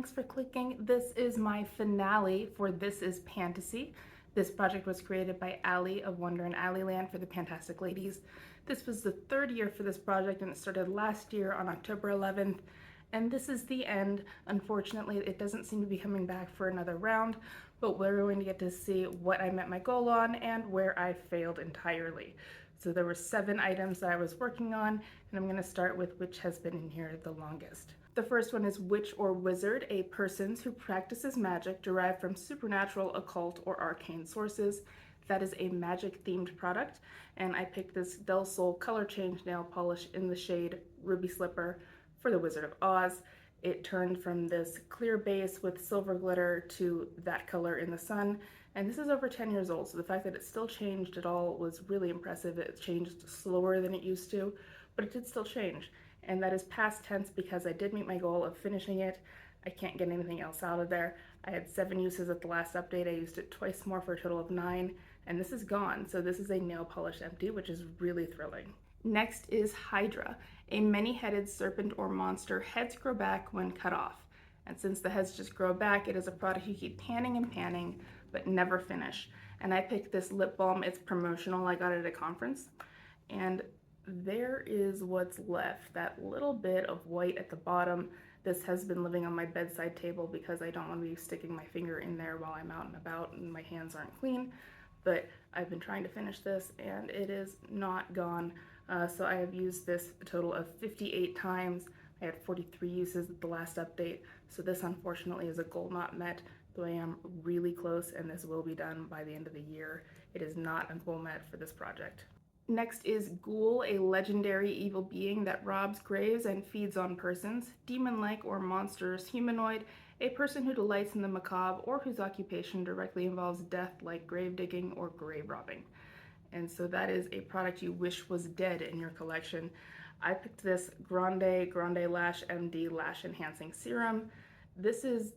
thanks for clicking. This is my finale for This is Pantasy. This project was created by Allie of Wonder and Alleyland for the Pantastic Ladies. This was the third year for this project and it started last year on October 11th. And this is the end. Unfortunately, it doesn't seem to be coming back for another round, but we're going to get to see what I met my goal on and where I failed entirely. So there were 7 items that I was working on, and I'm going to start with which has been in here the longest. The first one is Witch or Wizard, a person who practices magic derived from supernatural, occult, or arcane sources. That is a magic-themed product, and I picked this Del Sol color change nail polish in the shade Ruby Slipper for the Wizard of Oz. It turned from this clear base with silver glitter to that color in the sun, and this is over 10 years old, so the fact that it still changed at all was really impressive. It changed slower than it used to, but it did still change, and that is past tense because I did meet my goal of finishing it. I can't get anything else out of there. I had 7 uses at the last update. I used it twice more for a total of 9, and this is gone, so this is a nail polish empty, which is really thrilling. Next is Hydra, a many-headed serpent or monster. Heads grow back when cut off, and since the heads just grow back, it is a product you keep panning and panning, but never finish. And I picked this lip balm. It's promotional. I got it at a conference, and there is what's left, that little bit of white at the bottom. This has been living on my bedside table because I don't want to be sticking my finger in there while I'm out and about and my hands aren't clean, but I've been trying to finish this and it is not gone. So I have used this a total of 58 times. I had 43 uses at the last update, so this unfortunately is a goal not met, though I am really close and this will be done by the end of the year. It is not a goal met for this project. Next is Ghoul, a legendary evil being that robs graves and feeds on persons, demon-like or monstrous humanoid, a person who delights in the macabre or whose occupation directly involves death like grave digging or grave robbing. And so that is a product you wish was dead in your collection. I picked this Grande Lash MD Lash Enhancing Serum. This is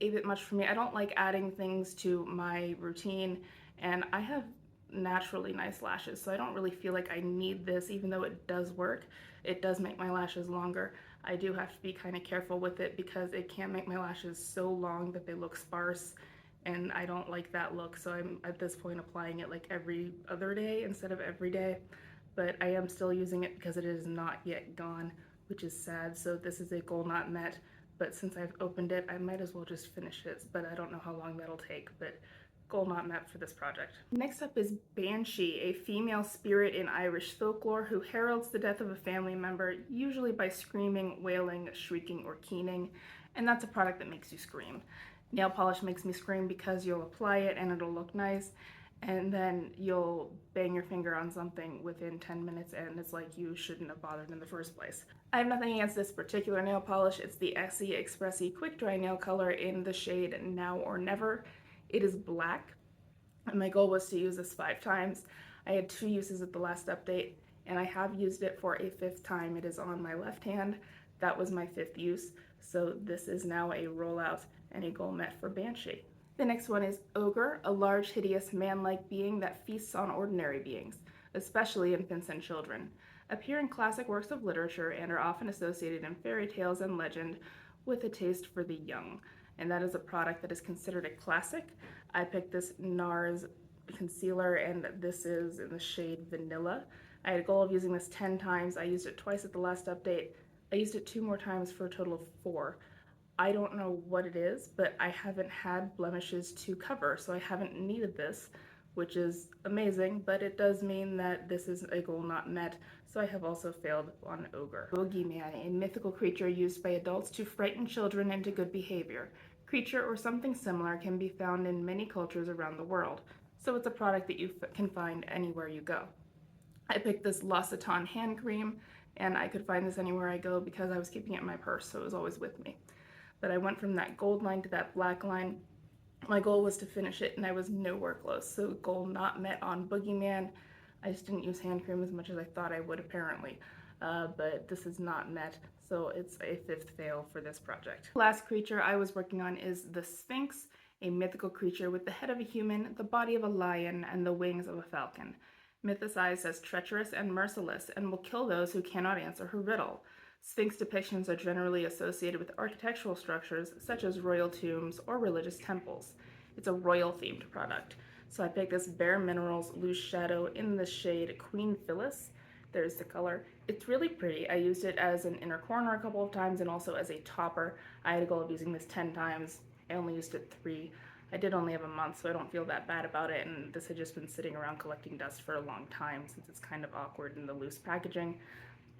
a bit much for me. I don't like adding things to my routine, and I have naturally nice lashes, so I don't really feel like I need this, even though it does work. It does make my lashes longer. I do have to be kind of careful with it because it can make my lashes so long that they look sparse, and I don't like that look, so I'm at this point applying it like every other day instead of every day. But I am still using it because it is not yet gone, which is sad. So this is a goal not met, but since I've opened it, I might as well just finish it, but I don't know how long that'll take, but goal not met for this project. Next up is Banshee, a female spirit in Irish folklore who heralds the death of a family member, usually by screaming, wailing, shrieking, or keening, and that's a product that makes you scream. Nail polish makes me scream because you'll apply it and it'll look nice, and then you'll bang your finger on something within 10 minutes and it's like you shouldn't have bothered in the first place. I have nothing against this particular nail polish. It's the Essie Expressi Quick Dry Nail Color in the shade Now or Never. It is black, and my goal was to use this 5 times. I had 2 uses at the last update, and I have used it for a 5th time. It is on my left hand. That was my 5th use, so this is now a rollout and a goal met for Banshee. The next one is Ogre, a large, hideous, man-like being that feasts on ordinary beings, especially infants and children. Appear in classic works of literature and are often associated in fairy tales and legend with a taste for the young, and that is a product that is considered a classic. I picked this NARS concealer, and this is in the shade Vanilla. I had a goal of using this 10 times. I used it twice at the last update. I used it 2 more times for a total of 4. I don't know what it is, but I haven't had blemishes to cover, so I haven't needed this, which is amazing, but it does mean that this is a goal not met, so I have also failed on Ogre. Boogeyman, a mythical creature used by adults to frighten children into good behavior. Creature or something similar can be found in many cultures around the world, so it's a product that you can find anywhere you go. I picked this L'Occitane hand cream, and I could find this anywhere I go because I was keeping it in my purse, so it was always with me. But I went from that gold line to that black line. My goal was to finish it and I was nowhere close, so goal not met on Boogeyman. I just didn't use hand cream as much as I thought I would apparently, but this is not met, so it's a 5th fail for this project. Last creature I was working on is the Sphinx, a mythical creature with the head of a human, the body of a lion, and the wings of a falcon. Mythicized as treacherous and merciless, and will kill those who cannot answer her riddle. Sphinx depictions are generally associated with architectural structures such as royal tombs or religious temples. It's a royal themed product. So I picked this Bare Minerals Loose Shadow in the shade Queen Phyllis. There's the color. It's really pretty. I used it as an inner corner a couple of times and also as a topper. I had a goal of using this 10 times. I only used it 3. I did only have a month, so I don't feel that bad about it, and this had just been sitting around collecting dust for a long time since it's kind of awkward in the loose packaging.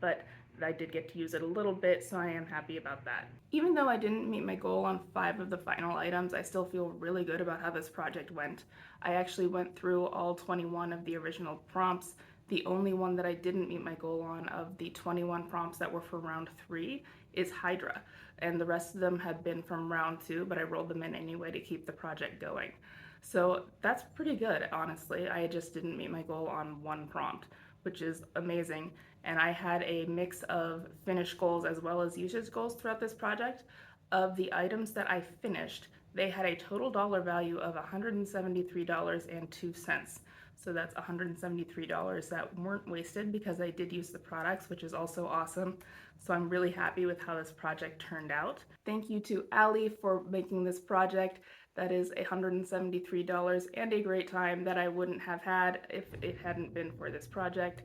But I did get to use it a little bit, so I am happy about that. Even though I didn't meet my goal on 5 of the final items, I still feel really good about how this project went. I actually went through all 21 of the original prompts. The only one that I didn't meet my goal on of the 21 prompts that were for round 3 is Hydra, and the rest of them had been from round 2, but I rolled them in anyway to keep the project going. So that's pretty good, honestly. I just didn't meet my goal on 1 prompt, which is amazing. And I had a mix of finish goals as well as usage goals throughout this project. Of the items that I finished, they had a total dollar value of $173.02. So that's $173 that weren't wasted because I did use the products, which is also awesome. So I'm really happy with how this project turned out. Thank you to Allie for making this project. That is $173 and a great time that I wouldn't have had if it hadn't been for this project.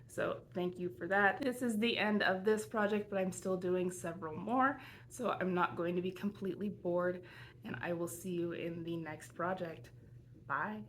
So thank you for that. This is the end of this project, but I'm still doing several more, so I'm not going to be completely bored, and I will see you in the next project. Bye.